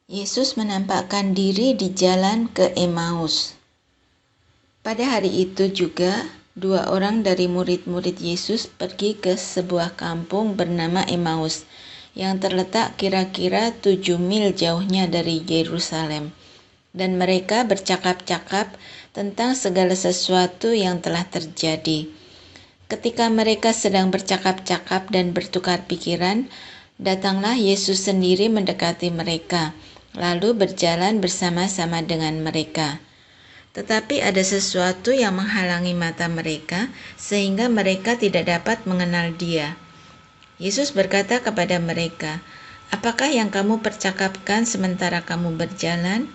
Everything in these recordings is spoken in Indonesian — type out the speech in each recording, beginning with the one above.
Yesus menampakkan diri di jalan ke Emmaus. Pada hari itu juga, 2 orang dari murid-murid Yesus pergi ke sebuah kampung bernama Emmaus, yang terletak kira-kira 7 mil jauhnya dari Yerusalem. Dan mereka bercakap-cakap tentang segala sesuatu yang telah terjadi. Ketika mereka sedang bercakap-cakap dan bertukar pikiran, datanglah Yesus sendiri mendekati mereka, lalu berjalan bersama-sama dengan mereka. Tetapi ada sesuatu yang menghalangi mata mereka, sehingga mereka tidak dapat mengenal Dia. Yesus berkata kepada mereka, "Apakah yang kamu percakapkan sementara kamu berjalan?"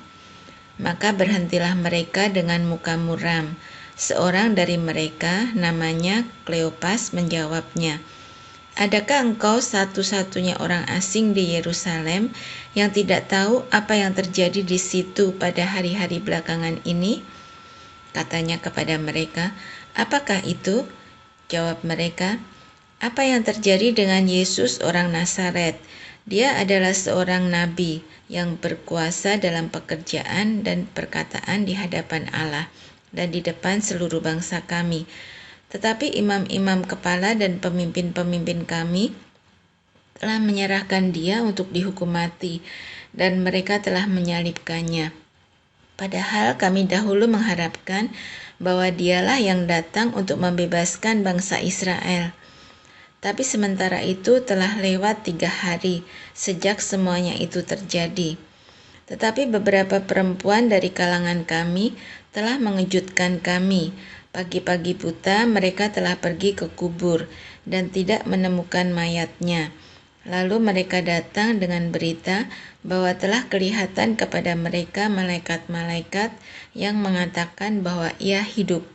Maka berhentilah mereka dengan muka muram. Seorang dari mereka, namanya Kleopas, menjawabnya, "Adakah engkau satu-satunya orang asing di Yerusalem yang tidak tahu apa yang terjadi di situ pada hari-hari belakangan ini?" Katanya kepada mereka, "Apakah itu?" Jawab mereka, "Apa yang terjadi dengan Yesus orang Nazaret? Dia adalah seorang nabi yang berkuasa dalam pekerjaan dan perkataan di hadapan Allah dan di depan seluruh bangsa kami. Tetapi imam-imam kepala dan pemimpin-pemimpin kami telah menyerahkan Dia untuk dihukum mati, dan mereka telah menyalibkannya. Padahal kami dahulu mengharapkan bahwa Dialah yang datang untuk membebaskan bangsa Israel. Tapi sementara itu telah lewat 3 hari sejak semuanya itu terjadi. Tetapi beberapa perempuan dari kalangan kami telah mengejutkan kami. Pagi-pagi buta mereka telah pergi ke kubur dan tidak menemukan mayatnya. Lalu mereka datang dengan berita bahwa telah kelihatan kepada mereka malaikat-malaikat yang mengatakan bahwa Ia hidup.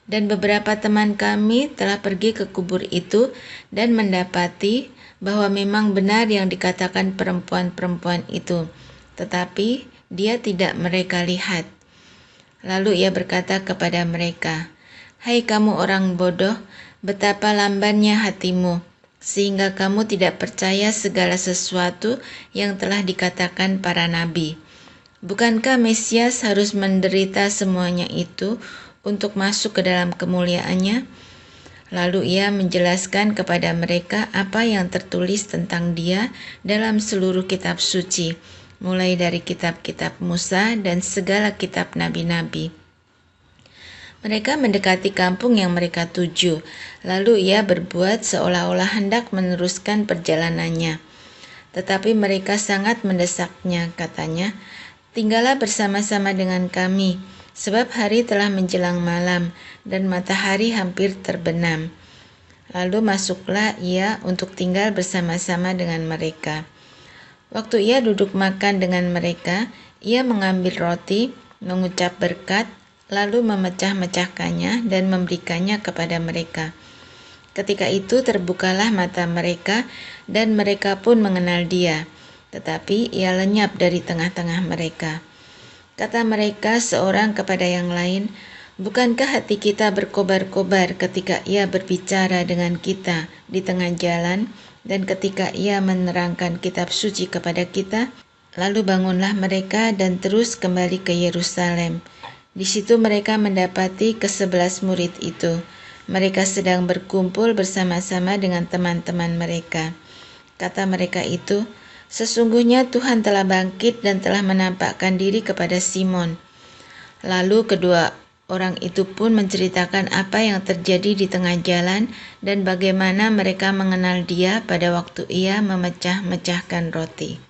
Dan beberapa teman kami telah pergi ke kubur itu dan mendapati bahwa memang benar yang dikatakan perempuan-perempuan itu, tetapi Dia tidak mereka lihat. Lalu Ia berkata kepada mereka, "Hai kamu orang bodoh, betapa lambannya hatimu, sehingga kamu tidak percaya segala sesuatu yang telah dikatakan para nabi. Bukankah Mesias harus menderita semuanya itu untuk masuk ke dalam kemuliaannya?" Lalu Ia menjelaskan kepada mereka apa yang tertulis tentang Dia dalam seluruh kitab suci, mulai dari kitab-kitab Musa dan segala kitab nabi-nabi. Mereka mendekati kampung yang mereka tuju, lalu Ia berbuat seolah-olah hendak meneruskan perjalanannya. Tetapi mereka sangat mendesaknya, katanya, "Tinggallah bersama-sama dengan kami, sebab hari telah menjelang malam dan matahari hampir terbenam." Lalu masuklah Ia untuk tinggal bersama-sama dengan mereka. Waktu Ia duduk makan dengan mereka, Ia mengambil roti, mengucap berkat, lalu memecah-mecahkannya dan memberikannya kepada mereka. Ketika itu terbukalah mata mereka, dan mereka pun mengenal Dia, tetapi Ia lenyap dari tengah-tengah mereka. Kata mereka seorang kepada yang lain, "Bukankah hati kita berkobar-kobar ketika Ia berbicara dengan kita di tengah jalan, dan ketika Ia menerangkan kitab suci kepada kita?" Lalu bangunlah mereka dan terus kembali ke Yerusalem. Di situ mereka mendapati ke-11 murid itu. Mereka sedang berkumpul bersama-sama dengan teman-teman mereka. Kata mereka itu, "Sesungguhnya Tuhan telah bangkit dan telah menampakkan diri kepada Simon." Lalu kedua orang itu pun menceritakan apa yang terjadi di tengah jalan dan bagaimana mereka mengenal Dia pada waktu Ia memecah-mecahkan roti.